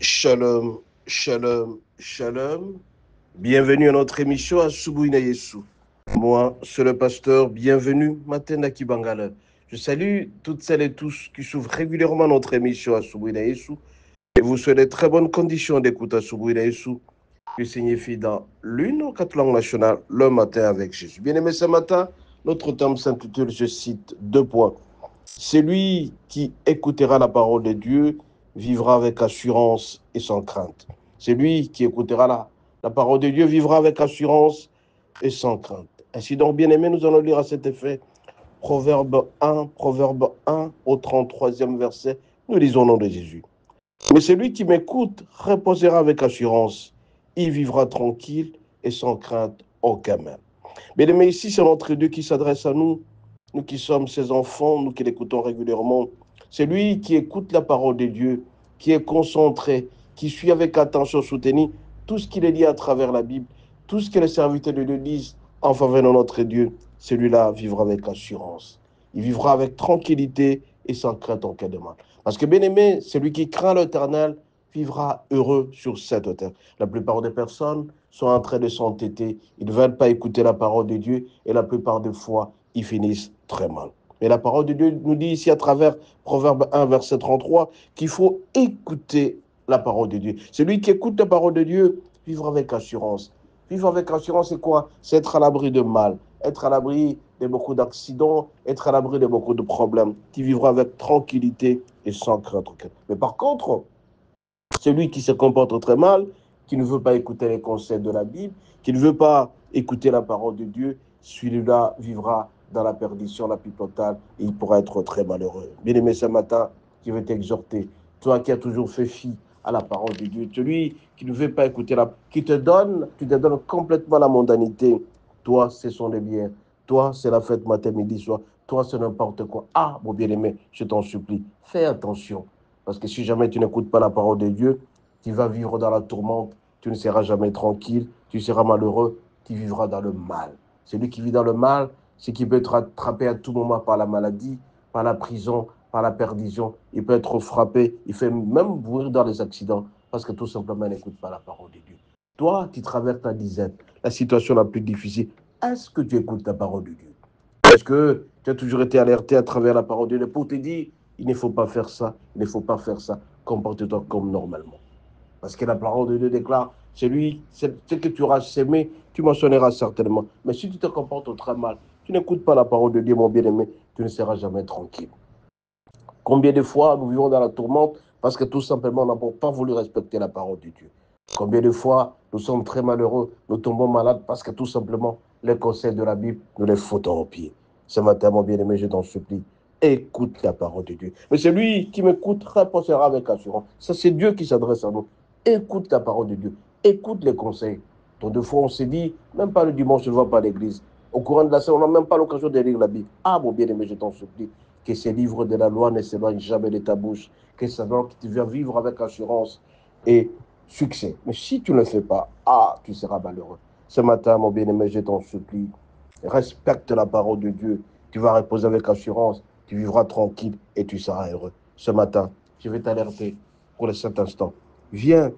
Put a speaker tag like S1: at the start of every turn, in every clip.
S1: Shalom, shalom, shalom. Bienvenue à notre émission à Subuina Yesu. Moi, c'est le pasteur. Bienvenue, Matenda Kibangala. Je salue toutes celles et tous qui suivent régulièrement notre émission à Subuina Yesu et vous souhaite de très bonnes conditions d'écoute à Subuina Yesu, qui signifie dans l'une aux quatre langues nationales, le matin avec Jésus. Bien-aimé, ce matin, notre thème s'intitule, je cite, deux points. Celui qui écoutera la parole de Dieu vivra avec assurance et sans crainte. Celui qui écoutera la parole de Dieu vivra avec assurance et sans crainte. Ainsi donc, bien-aimés, nous allons lire à cet effet Proverbe 1 au 33e verset. Nous lisons au nom de Jésus. Mais celui qui m'écoute reposera avec assurance. Il vivra tranquille et sans crainte aucun mal. Bien-aimés, ici, c'est notre Dieu qui s'adresse à nous, nous qui sommes ses enfants, nous qui l'écoutons régulièrement. C'est lui qui écoute la parole de Dieu, qui est concentré, qui suit avec attention, soutenu tout ce qu'il est dit à travers la Bible, tout ce que les serviteurs de Dieu disent en faveur de notre Dieu. Celui-là vivra avec assurance. Il vivra avec tranquillité et sans crainte en cas de mal. Parce que, bien-aimé, celui qui craint l'Éternel vivra heureux sur cette terre. La plupart des personnes sont en train de s'entêter, ils ne veulent pas écouter la parole de Dieu et la plupart des fois, ils finissent très mal. Mais la parole de Dieu nous dit ici à travers Proverbe 1, verset 33, qu'il faut écouter la parole de Dieu. Celui qui écoute la parole de Dieu vivra avec assurance. Vivre avec assurance, c'est quoi? C'est être à l'abri de mal, être à l'abri de beaucoup d'accidents, être à l'abri de beaucoup de problèmes, qui vivra avec tranquillité et sans crainte. Mais par contre, celui qui se comporte très mal, qui ne veut pas écouter les conseils de la Bible, qui ne veut pas écouter la parole de Dieu, celui-là vivra dans la perdition la plus totale et il pourra être très malheureux. Bien-aimé, ce matin, je vais t'exhorter, toi qui as toujours fait fi à la parole de Dieu, celui qui ne veut pas écouter qui te donne, tu te donnes complètement la mondanité. Toi, ce sont les biens. Toi, c'est la fête matin, midi, soir. Toi, c'est n'importe quoi. Ah, mon bien-aimé, je t'en supplie, fais attention. Parce que si jamais tu n'écoutes pas la parole de Dieu, tu vas vivre dans la tourmente, tu ne seras jamais tranquille, tu seras malheureux, tu vivras dans le mal. Celui qui vit dans le mal, c'est qu'il peut être attrapé à tout moment par la maladie, par la prison, par la perdition. Il peut être frappé, il fait même mourir dans les accidents parce que tout simplement il n'écoute pas la parole de Dieu. Toi, tu traverses ta dizaine, la situation la plus difficile. Est-ce que tu écoutes la parole de Dieu? Est-ce que tu as toujours été alerté à travers la parole de Dieu pour te dire, il ne faut pas faire ça, il ne faut pas faire ça, comporte-toi comme normalement. Parce que la parole de Dieu déclare, ce que tu auras semé, tu mentionneras certainement. Mais si tu te comportes très mal, tu n'écoutes pas la parole de Dieu, mon bien-aimé, tu ne seras jamais tranquille. Combien de fois nous vivons dans la tourmente parce que tout simplement nous n'avons pas voulu respecter la parole de Dieu. Combien de fois nous sommes très malheureux, nous tombons malades parce que tout simplement les conseils de la Bible nous les foutons au pied. Ce matin, mon bien-aimé, je t'en supplie, écoute la parole de Dieu. Mais celui qui m'écoute répondra avec assurance. Ça, c'est Dieu qui s'adresse à nous. Écoute la parole de Dieu. Écoute les conseils. Donc, de fois, on s'est dit, même pas le dimanche, je ne vais pas à l'église. Au courant de la semaine, on n'a même pas l'occasion de lire la Bible. Ah, mon bien-aimé, je t'en supplie, que ces livres de la loi ne s'éloignent jamais de ta bouche, que c'est donc que tu viens vivre avec assurance et succès. Mais si tu ne le fais pas, ah, tu seras malheureux. Ce matin, mon bien-aimé, je t'en supplie, respecte la parole de Dieu. Tu vas reposer avec assurance, tu vivras tranquille et tu seras heureux. Ce matin, je vais t'alerter pour cet instant. Viens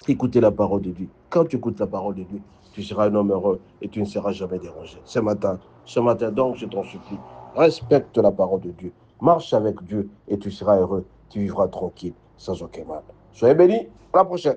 S1: écouter la parole de Dieu. Quand tu écoutes la parole de Dieu, tu seras un homme heureux et tu ne seras jamais dérangé. Ce matin donc, je t'en supplie, respecte la parole de Dieu. Marche avec Dieu et tu seras heureux. Tu vivras tranquille, sans aucun mal. Soyez bénis. À la prochaine.